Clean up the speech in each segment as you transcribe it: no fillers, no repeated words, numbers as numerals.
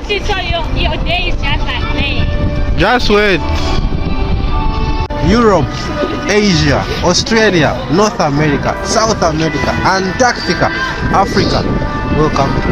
see, so your day is just like playing. Just wait. Europe, Asia, Australia, North America, South America, Antarctica, Africa. Welcome to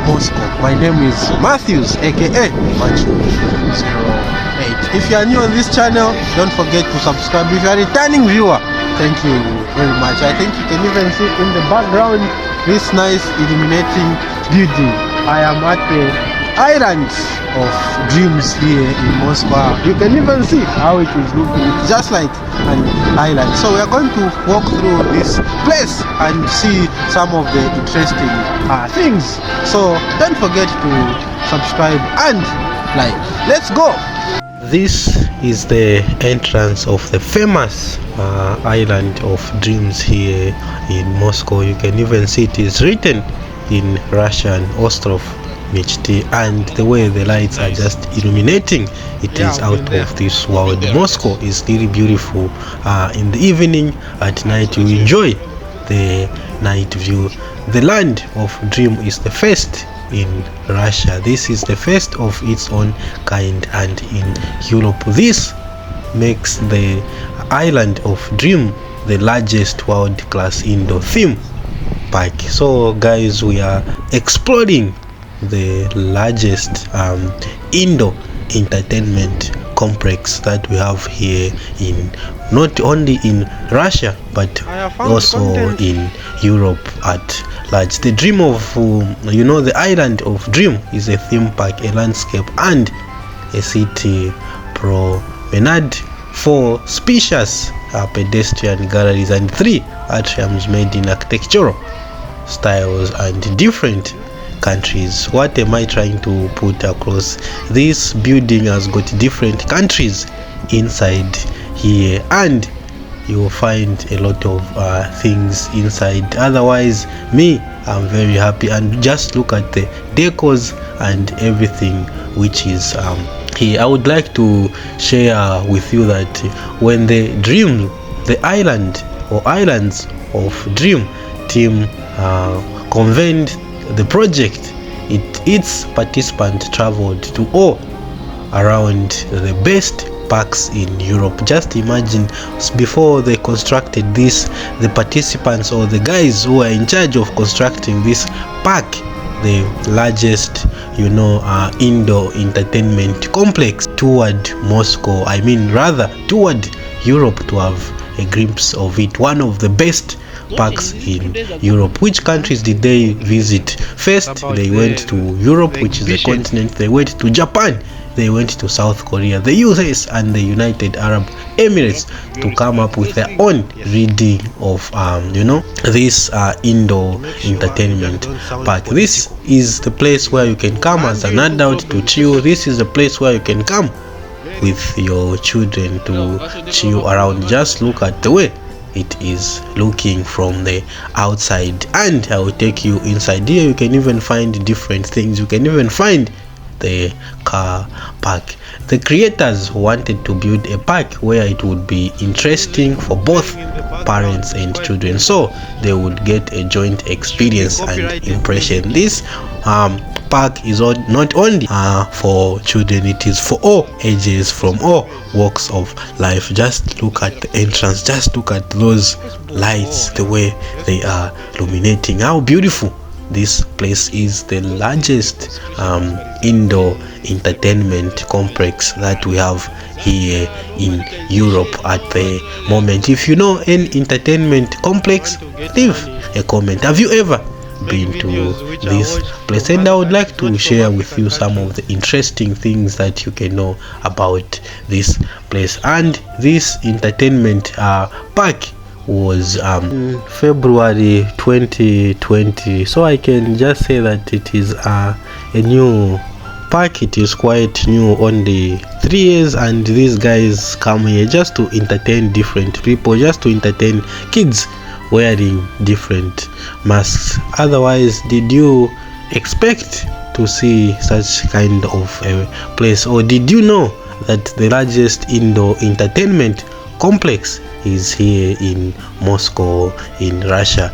Moscow. My name is Matthews, aka Machu08. If you are new on this channel, don't forget to subscribe. If you are a returning viewer, thank you very much. I think you can even see in the background this nice illuminating building. I am at the Island of Dreams here in Moscow. You can even see how it is looking. It's just like an island. So we are going to walk through this place and see some of the interesting things. So don't forget to subscribe and like. Let's go. This is the entrance of the famous Island of Dreams here in Moscow. You can even see it is written in Russian, Ostrov Mechty, and the way the lights are just illuminating, it is out of this world. Moscow is really beautiful in the evening. At night you enjoy the night view. The land of dream is the first in Russia. This is the first of its own kind, and in Europe this makes the Island of Dream the largest world-class indoor theme park. So guys, we are exploring the largest indoor entertainment complex that we have here in not only in Russia but also in Europe at large. The dream of the Island of Dream is a theme park, a landscape and a city promenade, 4 spacious pedestrian galleries and 3 atriums made in architectural styles and different countries. What am I trying to put across? This building has got different countries inside here, and you will find a lot of things inside. Otherwise, me, I'm very happy. And just look at the decors and everything which is here. I would like to share with you that when the island or Islands of Dream team convened the project, its participants traveled to all around the best parks in Europe. Just imagine, before they constructed this, the participants or the guys who are in charge of constructing this park, the largest indoor entertainment complex, toward Moscow, toward Europe, to have a glimpse of it. One of the best parks in Europe. Which countries did they visit? First, they went to Europe, which is a continent. They went to Japan, they went to South Korea, the US and the United Arab Emirates to come up with their own reading of this indoor entertainment park. This is the place where you can come as an adult to chill. This is the place where you can come with your children to chill around. Just look at the way it is looking from the outside, and I will take you inside. Here you can even find different things. You can even find the car park. The creators wanted to build a park where it would be interesting for both parents and children, so they would get a joint experience and impression. This park is not only for children, it is for all ages, from all walks of life. Just look at the entrance, just look at those lights, the way they are illuminating, how beautiful this place is. The largest indoor entertainment complex that we have here in Europe at the moment. If you know any entertainment complex, leave a comment. Have you ever been to this place? And I would like to share with you some of the interesting things that you can know about this place. And this entertainment park was February 2020, so I can just say that it is a new park. It is quite new, only 3 years, and these guys come here just to entertain different people, just to entertain kids wearing different masks. Otherwise, did you expect to see such kind of a place, or did you know that the largest indoor entertainment complex is here in Moscow in Russia?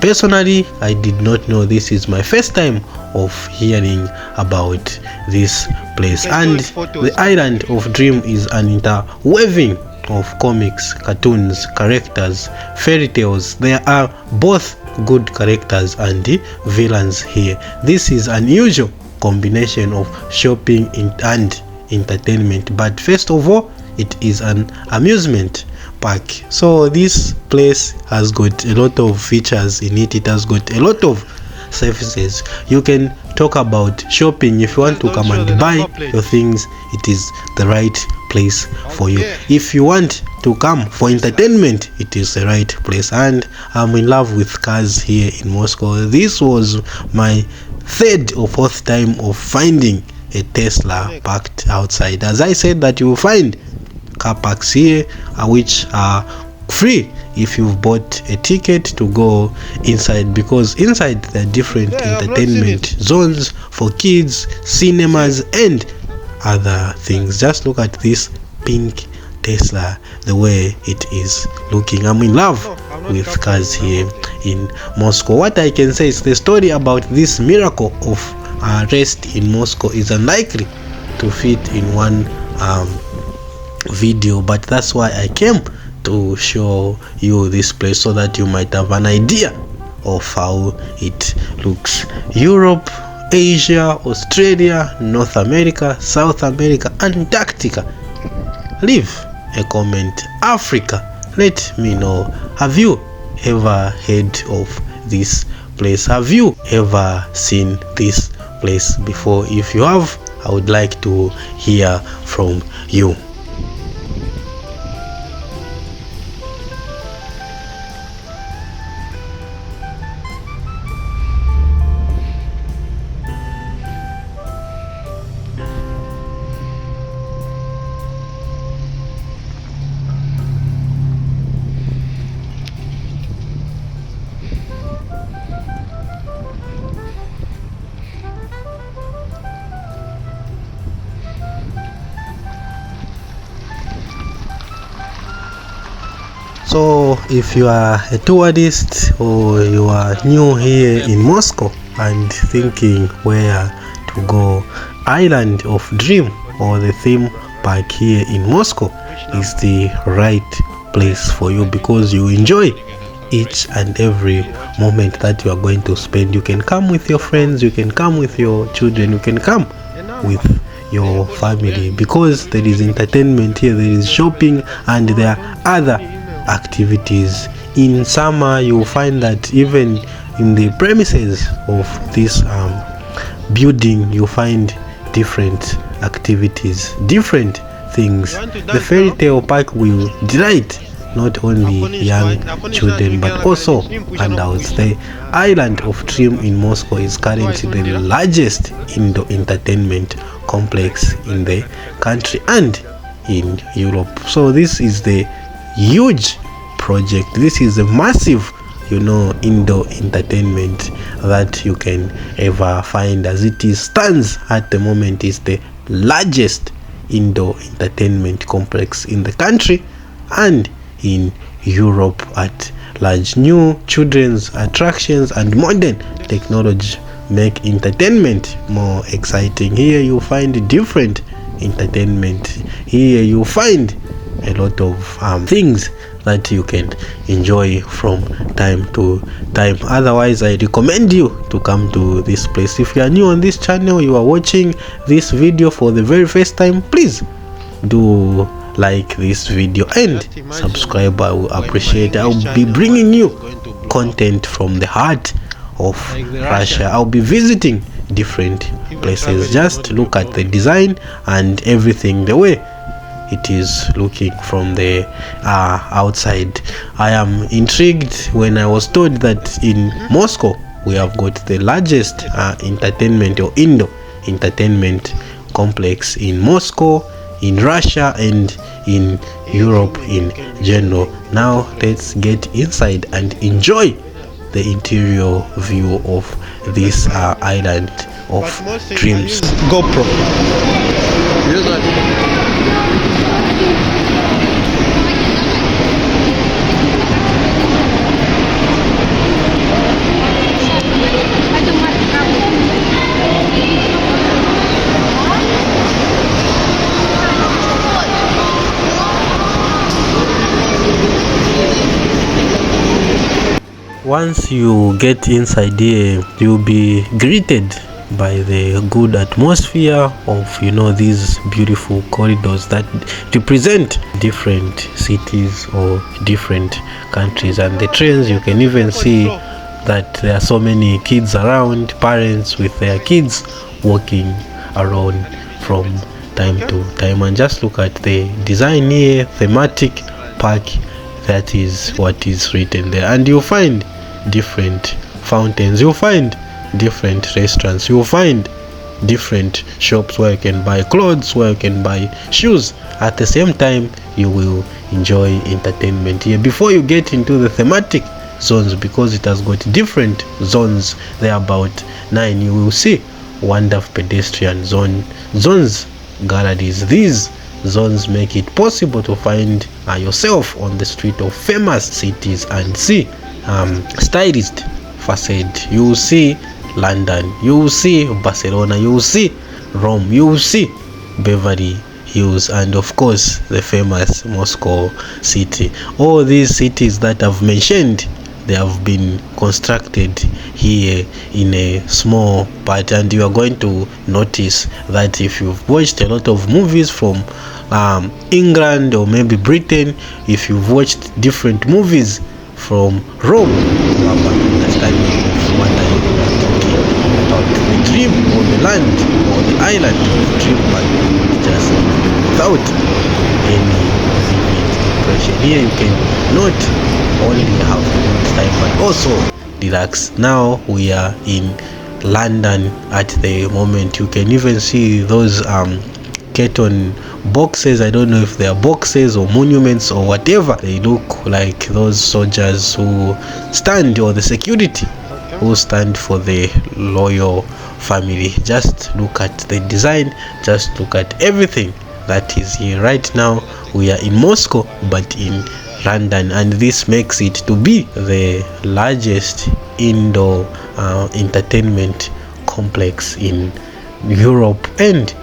personally, I did not know. This is my first time of hearing about this place. And the island of Dream is an interweaving of comics, cartoons, characters, fairy tales. There are both good characters and villains here. This is an unusual combination of shopping and entertainment, but first of all, it is an amusement park. So this place has got a lot of features in it. It has got a lot of services. You can talk about shopping. If you want to come and buy your things, it is the right place for you. If you want to come for entertainment, it is the right place. And I'm in love with cars here in Moscow. This was my third or fourth time of finding a Tesla parked outside. As I said, that you will find car parks here which are free if you've bought a ticket to go inside, because inside there are different entertainment zones for kids, cinemas and other things. Just look at this pink Tesla, the way it is looking. I'm in love with cars here in Moscow. What I can say is the story about this miracle of rest in Moscow is unlikely to fit in one video, but that's why I came to show you this place so that you might have an idea of how it looks. Europe, Asia, Australia, North America, South America, Antarctica. Leave a comment. Africa, let me know, have you ever heard of this place? Have you ever seen this place before? If you have, I would like to hear from you. So if you are a tourist or you are new here in Moscow and thinking where to go, Island of Dream or the theme park here in Moscow is the right place for you, because you enjoy each and every moment that you are going to spend. You can come with your friends, you can come with your children, you can come with your family, because there is entertainment here, there is shopping, and there are other activities. In summer, you will find that even in the premises of this building, you find different activities, different things. The fairy tale park will delight not only young children but also adults. The Island of Dream in Moscow is currently the largest indoor entertainment complex in the country and in Europe. So this is the huge project. This is a massive, indoor entertainment that you can ever find. As it is stands at the moment, is the largest indoor entertainment complex in the country and in Europe at large. New children's attractions and modern technology make entertainment more exciting. Here you find different entertainment. Here you find a lot of things that you can enjoy from time to time. Otherwise, I recommend you to come to this place. If you are new on this channel, you are watching this video for the very first time, please do like this video and subscribe. I will appreciate it. I will be bringing you content from the heart of Russia. I'll be visiting different places. Just look at the design and everything, the way it is looking from the outside. I am intrigued when I was told that in Moscow we have got the largest entertainment or indoor entertainment complex in Moscow, in Russia and in Europe in general. Now let's get inside and enjoy the interior view of this Island of Dreams. GoPro. Once you get inside here, you'll be greeted by the good atmosphere of these beautiful corridors that represent different cities or different countries. And the trains, you can even see that there are so many kids around, parents with their kids walking around from time to time. And just look at the design here, thematic park. That is what is written there. And you'll find different fountains, you'll find different restaurants, you'll find different shops where you can buy clothes, where you can buy shoes. At the same time, you will enjoy entertainment here before you get into the thematic zones, because it has got different zones. There are about 9. You will see wonderful pedestrian zones, galleries. These zones make it possible to find yourself on the street of famous cities and see stylized facade. You will see London, you will see Barcelona, you will see Rome, you will see Beverly Hills, and of course the famous Moscow city. All these cities that I've mentioned, they have been constructed here in a small part, and you are going to notice that if you've watched a lot of movies from England or maybe Britain, if you've watched different movies from Rome, you have an understanding of what I am talking about. The dream or the land or the island of dream, but just without any vivid impression. Here you can not only have good time but also relax. Now we are in London at the moment. You can even see those carton boxes. I don't know if they are boxes or monuments or whatever. They look like those soldiers who stand, or the security who stand for the royal family. Just look at the design, just look at everything that is here. Right now we are in Moscow, but in London, and this makes it to be the largest indoor entertainment complex in Europe and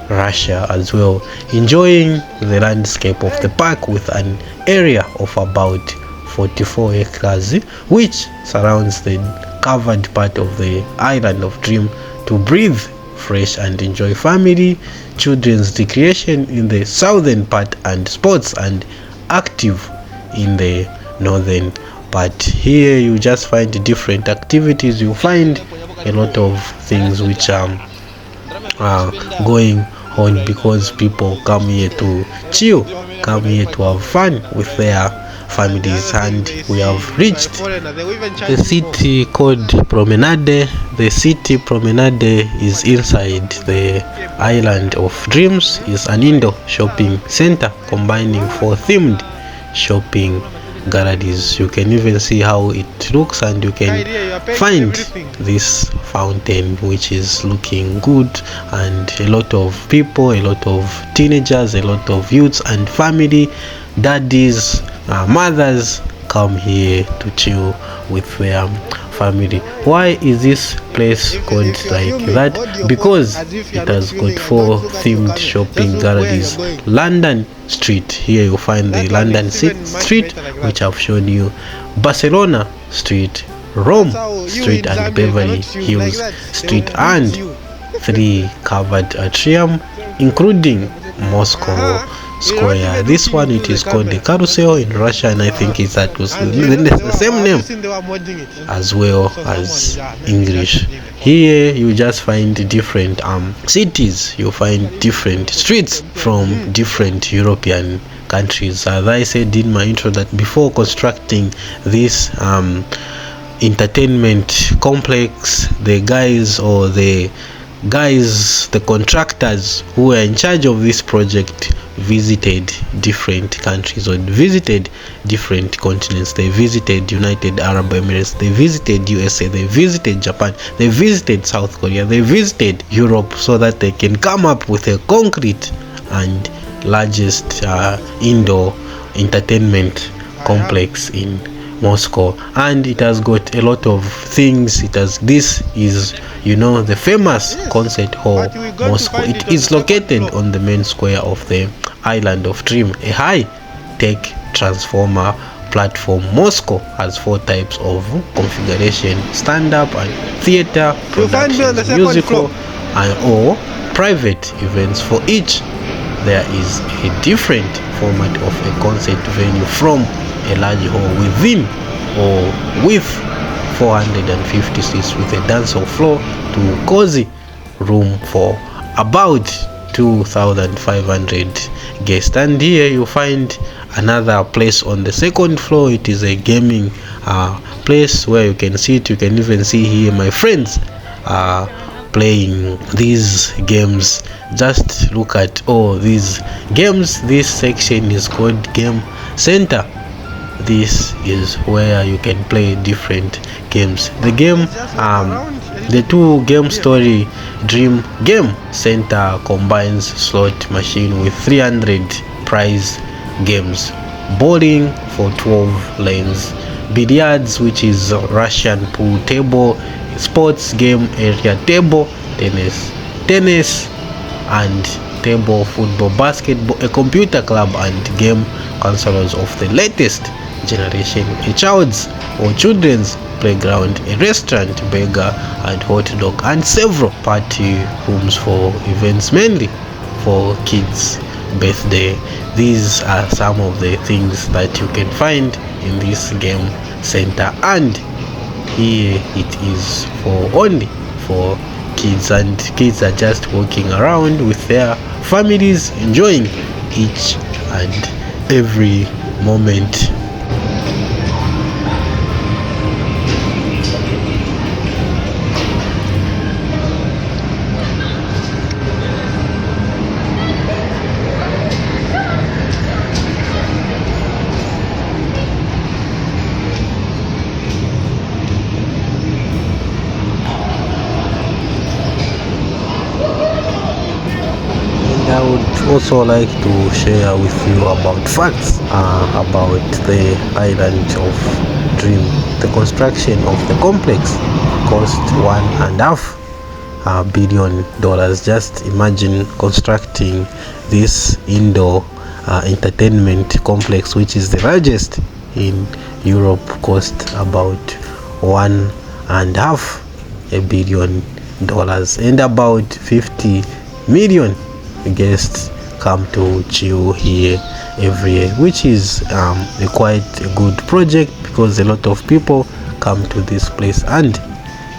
Russia as well, enjoying the landscape of the park with an area of about 44 acres, which surrounds the covered part of the island of dream, to breathe fresh and enjoy family, children's recreation in the southern part, and sports and active in the northern part. Here you just find different activities. You find a lot of things which are going on, because people come here to chill, come here to have fun with their families. And we have reached the city called Promenade. The city Promenade is inside the island of dreams. Is an indoor shopping center combining 4 themed shopping galleries. You can even see how it looks, and you can find this fountain which is looking good, and a lot of people, a lot of teenagers, a lot of youths and family, daddies, mothers come here to chill with their family. Why is this place called like that? Because it has got 4 themed shopping galleries. London Street, here you find the London Street, which I've shown you, Barcelona Street, Rome Street, and Beverly Hills Street, and 3 covered atrium, including Moscow Square. This one, it is called the Carousel in Russia, and I think it's that was the same name as well as English. Here you just find different cities, you find different streets from different European countries. As I said in my intro, that before constructing this entertainment complex, the contractors who are in charge of this project visited different countries, or visited different continents. They visited United Arab Emirates, they visited USA, they visited Japan, they visited South Korea, they visited Europe, so that they can come up with a concrete and largest indoor entertainment complex in Moscow, and it has got a lot of things. This is, the famous concert hall Moscow. It is located on the main square of the Island of Dream. A high-tech transformer platform. Moscow has 4 types of configuration: stand-up and theater, productions, musical or private events. For each, there is a different format of a concert venue, from a large hall within or with 450 seats with a dancehall floor to cozy room for about 2,500 guests. And here you find another place on the second floor. It is a gaming place where you can sit. You can even see here my friends playing these games. Just look at all these games. This section is called Game Center. This is where you can play different games. The game, the 2 game story Dream Game Center combines slot machine with 300 prize games, bowling for 12 lanes, billiards, which is Russian pool table, sports game area, table tennis and table football, basketball, a computer club and game consoles of the latest generation, a child's or children's playground, a restaurant, burger and hot dog, and several party rooms for events, mainly for kids' birthday. These are some of the things that you can find in this game center, and here it is only for kids, and kids are just walking around with their families, enjoying each and every moment. I would also like to share with you about facts about the Island of Dream. The construction of the complex cost $1.5 billion. Just imagine constructing this indoor entertainment complex, which is the largest in Europe, cost about $1.5 billion, and about 50 million guests come to chill here every year, which is quite a good project, because a lot of people come to this place and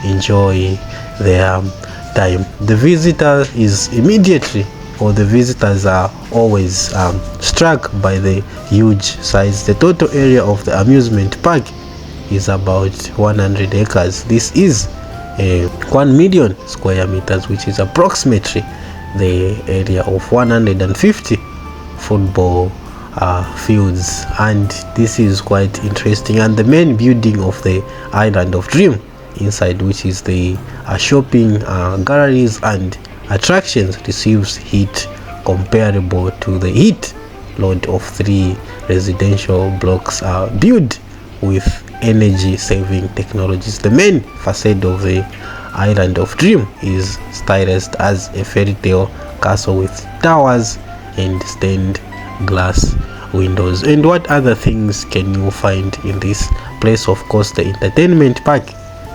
enjoy their time. The visitor is immediately, or the visitors are always struck by the huge size. The total area of the amusement park is about 100 acres. This is 1 million square meters, which is approximately the area of 150 football fields, and this is quite interesting. And the main building of the Island of Dream inside, which is the shopping galleries and attractions, receives heat comparable to the heat load of 3 residential blocks built with energy saving technologies. The main facade of the Island of Dream is stylized as a fairy tale castle with towers and stained glass windows. And what other things can you find in this place? Of course, the entertainment park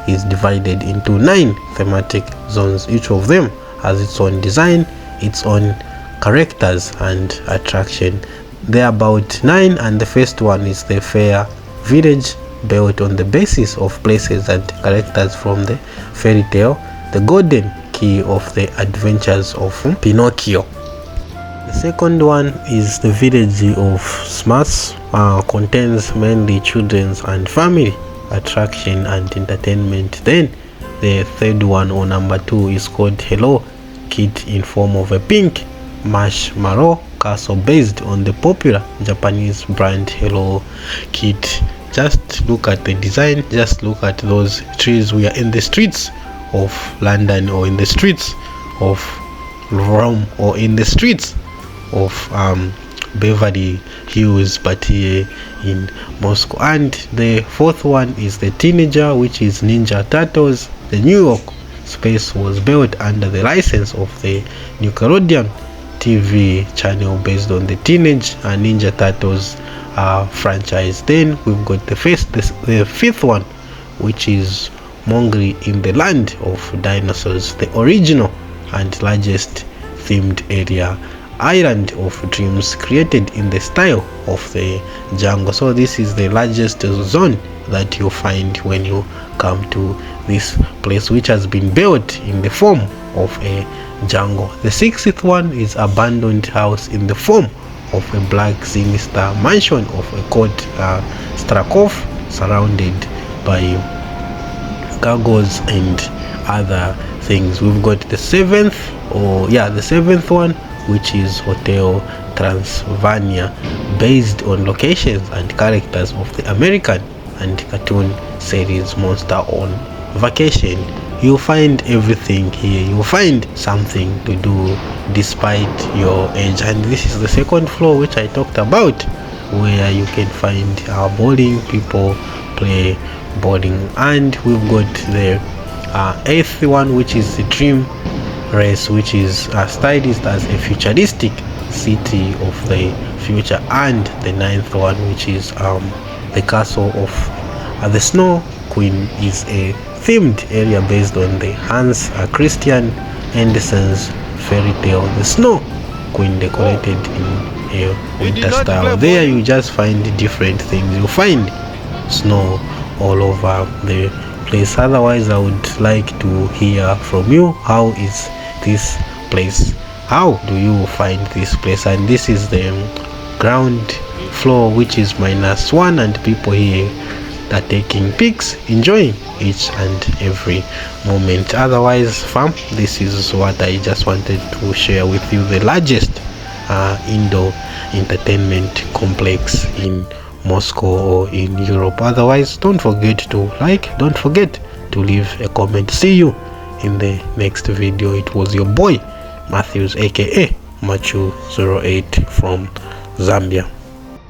is divided into 9 thematic zones. Each of them has its own design, its own characters and attraction. There are about 9, and the first one is the Fair Village, built on the basis of places and characters from the fairy tale, the golden key of the adventures of Pinocchio. The second one is the village of Smarts, contains mainly children's and family attraction and entertainment. Then the third one, or number 2, is called Hello Kit, in form of a pink marshmallow castle based on the popular Japanese brand Hello Kit. Just look at the design, just look at those trees. We are in the streets of London, or in the streets of Rome, or in the streets of Beverly Hills, but here in Moscow. And the fourth one is the Teenager, which is Ninja Turtles. The New York space was built under the license of the Nickelodeon TV channel based on the Teenage Ninja Turtles franchise. Then we've got the fifth one, which is Mowgli in the Land of Dinosaurs, the original and largest themed area, Island of Dreams, created in the style of the jungle. So this is the largest zone that you find when you come to this place, which has been built in the form of a jungle. The sixth one is Abandoned House in the form of a black sinister mansion of a court Strakov, surrounded by gargoyles and other things. We've got the seventh one, which is Hotel Transylvania, based on locations and characters of the American and cartoon series Monster on Vacation. You'll find everything here. You'll find something to do despite your age. And this is the second floor, which I talked about, where you can find bowling. People play bowling. And we've got the eighth one, which is the Dream Race, which is styled as a futuristic city of the future. And the ninth one, which is the Castle of the Snow Queen, is a themed area based on the Hans Christian Andersen's fairy tale The Snow Queen, decorated in a winter style. There you just find different things. You find snow all over the place. Otherwise, I would like to hear from you. How is this place? How do you find this place? And this is the ground floor, which is -1, and people here are taking pics, enjoying each and every moment. Otherwise, fam, this is what I just wanted to share with you, the largest indoor entertainment complex in Moscow or in Europe. Otherwise, don't forget to like, don't forget to leave a comment. See you in the next video. It was your boy Matthews, aka Machu08 from Zambia.